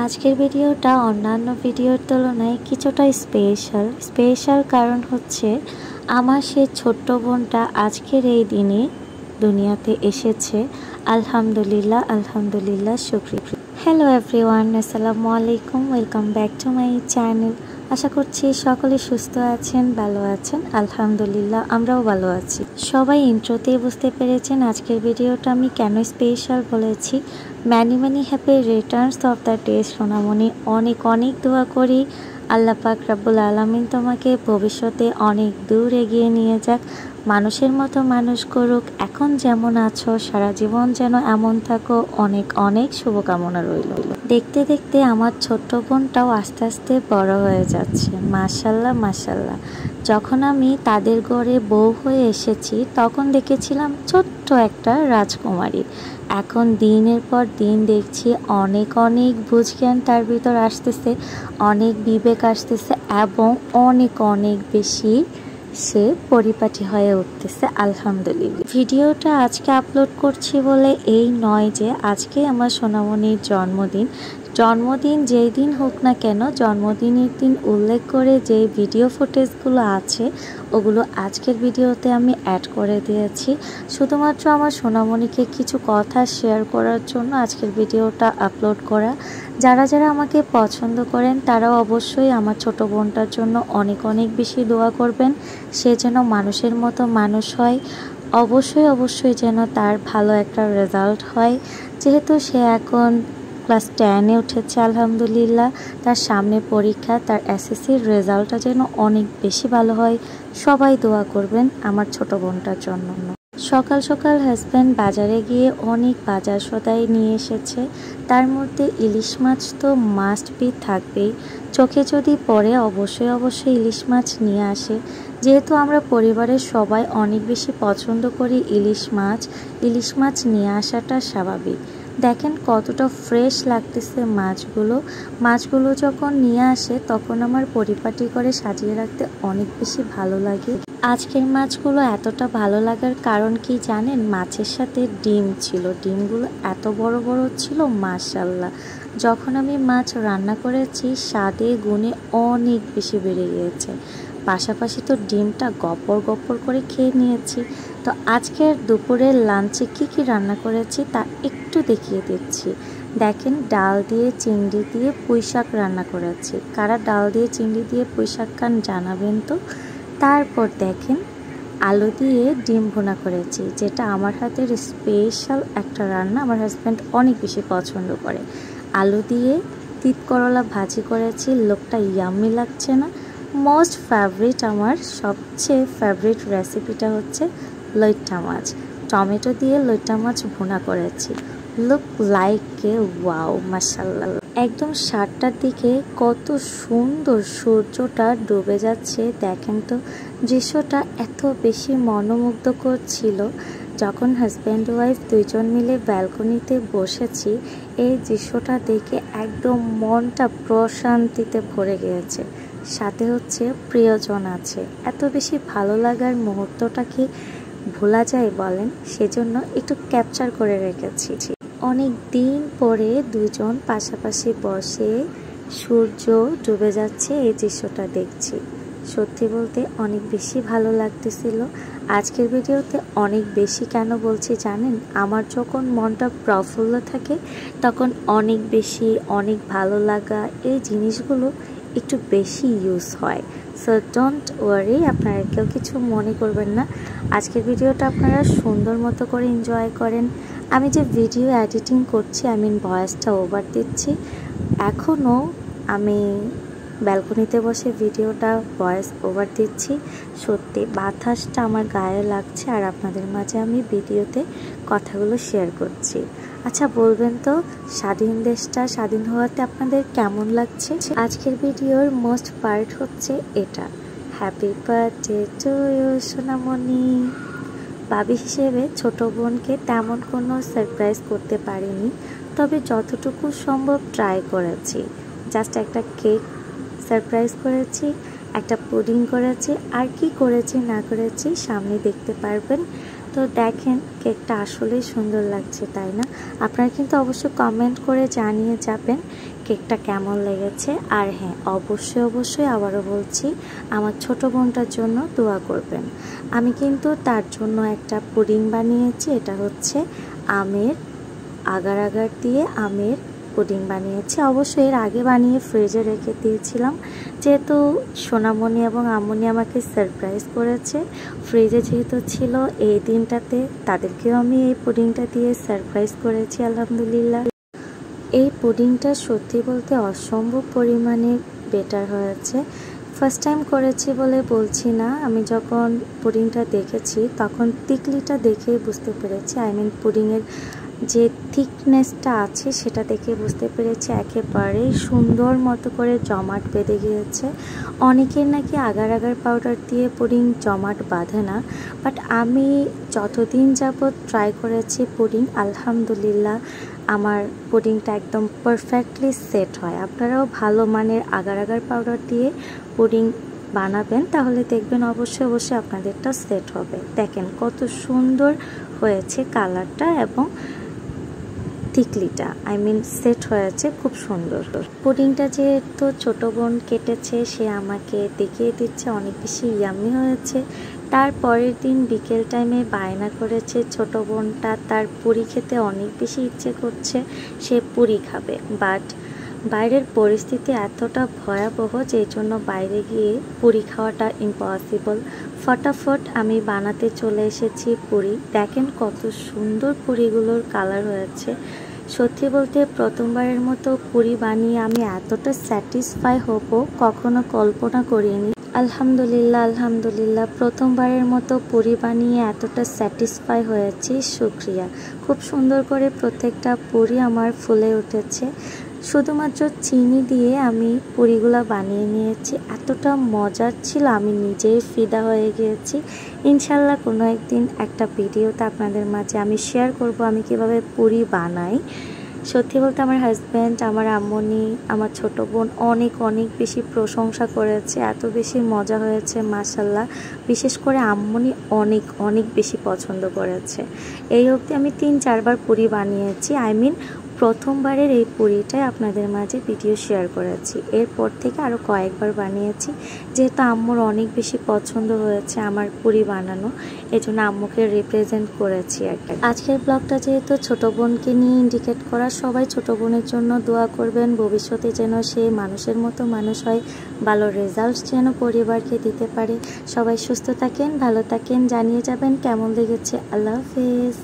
আজকের ভিডিওটা অন্যান্য ভিডিওর তুলনায় কিছুটা স্পেশাল কারণ হচ্ছে আমার সেই ছোট্ট বোনটা আজকের এই দিনে দুনিয়াতে এসেছে। আলহামদুলিল্লাহ শুকরিয়া। হ্যালো এভরিওয়ান, আসসালামু আলাইকুম, welcome back to my channel. আশা করছি সকলে সুস্থ আছেন, ভালো আছেন। আলহামদুলিল্লাহ আমরাও ভালো আছি। সবাই ইন্ট্রোতেই বুঝতে পেরেছেন আজকের ভিডিওটা আমি কেন স্পেশাল বলেছি। Many happy returns of the day সোনামণি। অনেক দোয়া করি আল্লাহ পাক রব্বুল আলামিন তোমাকে ভবিষ্যতে অনেক দূর এগিয়ে নিয়ে যাক, মানুষের মতো মানুষ করুক। এখন যেমন আছো সারা জীবন যেন এমন থাকো। অনেক শুভকামনা রইল। দেখতে দেখতে আমার ছোট্ট বোনটাও আস্তে আস্তে বড় হয়ে যাচ্ছে। মাশাল্লাহ। যখন আমি তাদের ঘরে বউ হয়ে এসেছি তখন দেখেছিলাম ছোট্ট একটা রাজকুমারী। এখন দিনের পর দিন দেখছি অনেক বুঝজ্ঞান তার ভিতর আসতেছে, অনেক বিবেক আসতেছে এবং অনেক বেশি সে পরিপাটি হয়ে উঠতেছে। আলহামদুলিল্লাহ। ভিডিওটা আজকে আপলোড করছি বলে এই নয় যে আজকে আমার সোনামণির জন্মদিন যেই দিন হোক না কেন, জন্মদিনের দিন উল্লেখ করে যে ভিডিও ফুটেজগুলো আছে ওগুলো আজকের ভিডিওতে আমি অ্যাড করে দিয়েছি, শুধুমাত্র আমার সোনামণিকে কিছু কথা শেয়ার করার জন্য আজকের ভিডিওটা আপলোড করা। যারা আমাকে পছন্দ করেন তারাও অবশ্যই আমার ছোট বোনটার জন্য অনেক বেশি দোয়া করবেন। সে যেন মানুষের মতো মানুষ হয়, অবশ্যই যেন তার ভালো একটা রেজাল্ট হয়। যেহেতু সে এখন ক্লাস 10-এ উঠেছে, আলহামদুলিল্লাহ তার সামনে পরীক্ষা, তার এসএসসির রেজাল্টটা যেন অনেক বেশি ভালো হয়। সবাই দোয়া করবেন আমার ছোট বোনটার জন্য। সকাল হাজব্যান্ড বাজারে গিয়ে অনেক বাজার সদাই নিয়ে এসেছে। তার মধ্যে ইলিশ মাছ তো মাস্ট বি থাকবেই। চোখে যদি পড়ে অবশ্যই ইলিশ মাছ নিয়ে আসে। যেহেতু আমরা পরিবারের সবাই অনেক বেশি পছন্দ করি ইলিশ মাছ নিয়ে আসাটা স্বাভাবিক। দেখেন কতটা ফ্রেশ লাগতেছে মাছগুলো যখন নিয়ে আসে তখন আমার পরিপাটি করে সাজিয়ে রাখতে অনেক বেশি ভালো লাগে। আজকের মাছগুলো এতটা ভালো লাগার কারণ কি জানেন? মাছের সাথে ডিম ছিল, ডিমগুলো এত বড় ছিল, মাশাআল্লাহ। যখন আমি মাছ রান্না করেছি স্বাদে গুণে অনেক বেশি বেড়ে গিয়েছে। পাশাপাশি তো ডিমটা গপ্পর করে খেয়ে নিয়েছি। তো আজকের দুপুরের লাঞ্চে কি রান্না করেছি তা একটু দেখিয়ে দিচ্ছি। দেখেন, ডাল দিয়ে চিংড়ি দিয়ে পুঁইশাক রান্না করেছি। কারা ডাল দিয়ে চিংড়ি দিয়ে পুঁইশাক খান জানাবেন তো। তারপর দেখেন আলু দিয়ে ডিম ভুনা করেছি, যেটা আমার হাতের স্পেশাল একটা রান্না, আমার হাজব্যান্ড অনেক বেশি পছন্দ করে। আলু দিয়ে তিত করলা ভাজি করেছি। লোকটা ইয়াম্মি লাগছে না? মোস্ট ফেভারিট, আমার সবচেয়ে ফেভারিট রেসিপিটা হচ্ছে লইট্টা মাছ। টমেটো দিয়ে লইট্টা মাছ ভুনা করেছি। লুক লাইক এ ওয়াও, মাশাআল্লাহ। একদম 7টার দিকে কত সুন্দর সূর্যটা ডুবে যাচ্ছে। দেখেন তো দৃশ্যটা এত বেশি মনোমুগ্ধকর ছিল। যখন হাজব্যান্ড ওয়াইফ দুইজন মিলে ব্যালকনিতে বসেছি, এই দৃশ্যটা দেখে একদম মনটা প্রশান্তিতে ভরে গিয়েছে। সাথে হচ্ছে প্রিয়জন আছে। এত বেশি ভালো লাগার মুহূর্তটা কি ভোলা যায় বলেন? সেজন্য একটু ক্যাপচার করে রেখেছি। অনেক দিন পরে দুজন পাশাপাশি বসে সূর্য ডুবে যাচ্ছে এই দৃশ্যটা দেখছি। সত্যি বলতে অনেক বেশি ভালো লাগতেছিল। আজকের ভিডিওতে অনেক বেশি কেন বলছি জানেন? আমার যখন মনটা প্রফুল্ল থাকে তখন অনেক ভালো লাগা এই জিনিসগুলো একটু বেশি ইউজ হয়। সো ডোন্ট ওয়ারি, আপনারা কেউ কিছু মনে করবেন না। আজকের ভিডিওটা আপনারা সুন্দর মতো করে এনজয় করেন। আমি যে ভিডিও এডিটিং করছি, ভয়েসটা ওভার দিচ্ছি। এখনও আমি ব্যালকনিতে বসে ভিডিওটা ভয়েস ওভার দিচ্ছি। সত্যি বাতাসটা আমার গায়ে লাগছে আর আপনাদের মাঝে আমি ভিডিওতে কথাগুলো শেয়ার করছি। আচ্ছা বলবেন তো, স্বাধীন দেশটা স্বাধীন হওয়াতে আপনাদের কেমন লাগছে? আজকের ভিডিওর মোস্ট পার্ট হচ্ছে এটা। হ্যাপি বার্থডে টু ইউ সোনামণি। ভাবি হিসেবে ছোট বোনকে তেমন কোনো সারপ্রাইজ করতে পারিনি, তবে যতটুকু সম্ভব ট্রাই করেছি। জাস্ট একটা কেক সারপ্রাইজ করেছি, একটা পুডিং করেছি, আর কি করেছি না করেছি সামনে দেখতে পারবেন। তো দেখেন কেকটা আসলেই সুন্দর লাগছে, তাই না? আপনারা কিন্তু অবশ্যই কমেন্ট করে জানিয়ে যাবেন কেকটা কেমন লেগেছে। আর হ্যাঁ, অবশ্যই আবারও বলছি, আমার ছোট বোনটার জন্য দোয়া করবেন। আমি কিন্তু তার জন্য একটা পুডিং বানিয়েছি। এটা হচ্ছে আমের আগার আগার দিয়ে আমের পুডিং বানিয়েছি। অবশ্যই এর আগে বানিয়ে ফ্রিজে রেখে দিয়েছিলাম, যেহেতু সোনামণি এবং আম্মুনি আমাকে সারপ্রাইজ করেছে। ফ্রিজে যেহেতু ছিল এই দিনটাতে, তাদেরকেও আমি এই পুডিংটা দিয়ে সারপ্রাইজ করেছি আলহামদুলিল্লাহ। এই পুডিংটা সত্যি বলতে অসম্ভব পরিমাণে বেটার হয়েছে। ফার্স্ট টাইম করেছি বলে বলছি না, আমি যখন পুডিংটা দেখেছি তখন টিকলিটা দেখেই বুঝতে পেরেছি, পুডিংয়ের যে থিকনেসটা আছে সেটা দেখে বুঝতে পেরেছি একেবারেই সুন্দর মতো করে জমাট বেঁধে গিয়েছে। অনেকের নাকি আগার আগার পাউডার দিয়ে পুডিং জমাট বাঁধে না, বাট আমি যতদিন যাবৎ ট্রাই করেছি পুডিং, আলহামদুলিল্লাহ আমার পুডিংটা একদম পারফেক্টলি সেট হয়। আপনারাও ভালো মানের আগার আগার পাউডার দিয়ে পুডিং বানাবেন, তাহলে দেখবেন অবশ্যই আপনাদেরটা সেট হবে। দেখেন কত সুন্দর হয়েছে কালারটা এবং টিকলিটা সেট হয়েছে খুব সুন্দর। পুডিংটা যেহেতু ছোট বোন কেটেছে, সে আমাকে দেখিয়ে দিচ্ছে অনেক বেশি ইয়ামি হয়েছে। তারপরের দিন বিকেল টাইমে বায়না করেছে ছোট বোনটা, তার পুরি খেতে অনেক বেশি ইচ্ছে করছে, সে পুরি খাবে। বাট বাইরের পরিস্থিতি এতটা ভয়াবহ যে জন্য বাইরে গিয়ে পুরি খাওয়াটা ইম্পসিবল। ফটাফট আমি বানাতে চলে এসেছি পুরি। দেখেন কত সুন্দর পুরিগুলোর কালার হয়েছে। সত্যি বলতে প্রথমবারের মতো পুরি বানিয়ে আমি এতটা স্যাটিসফাই হব কখনো কল্পনা করিনি। আলহামদুলিল্লাহ প্রথমবারের মতো পুরি বানিয়ে এতটা স্যাটিসফাই হয়েছি, শুকরিয়া। খুব সুন্দর করে প্রত্যেকটা পুরি আমার ফুলে উঠেছে। শুধুমাত্র চিনি দিয়ে আমি পুরিগুলা বানিয়ে নিয়েছি, এতটা মজার ছিল আমি নিজেই ফিদা হয়ে গিয়েছি। ইনশাল্লাহ কোনো একদিন একটা ভিডিওতে আপনাদের মাঝে আমি শেয়ার করব আমি কিভাবে পুরি বানাই। সত্যি বলতে আমার হাজব্যান্ড, আমার আম্মুনি, আমার ছোট বোন অনেক বেশি প্রশংসা করেছে, এত বেশি মজা হয়েছে মাশাল্লাহ। বিশেষ করে আম্মুনি অনেক বেশি পছন্দ করেছে। এই অবধি আমি 3-4 বার পুরি বানিয়েছি। প্রথমবারের এই পুরিটাই আপনাদের মাঝে ভিডিও শেয়ার করেছি। এরপর থেকে আরও কয়েকবার বানিয়েছি, যেহেতু আম্মুর অনেক বেশি পছন্দ হয়েছে আমার পুরি বানানো, এজন্য আম্মুকে রিপ্রেজেন্ট করেছি আর কি। আজকের ব্লগটা যেহেতু ছোট বোনকে নিয়ে ইন্ডিকেট করা, সবাই ছোট বোনের জন্য দোয়া করবেন, ভবিষ্যতে যেন সে মানুষের মতো মানুষ হয়, ভালো রেজাল্ট যেন পরিবারকে দিতে পারে। সবাই সুস্থ থাকেন, ভালো থাকেন, জানিয়ে যাবেন কেমন লেগেছে। আল্লাহ হাফেজ।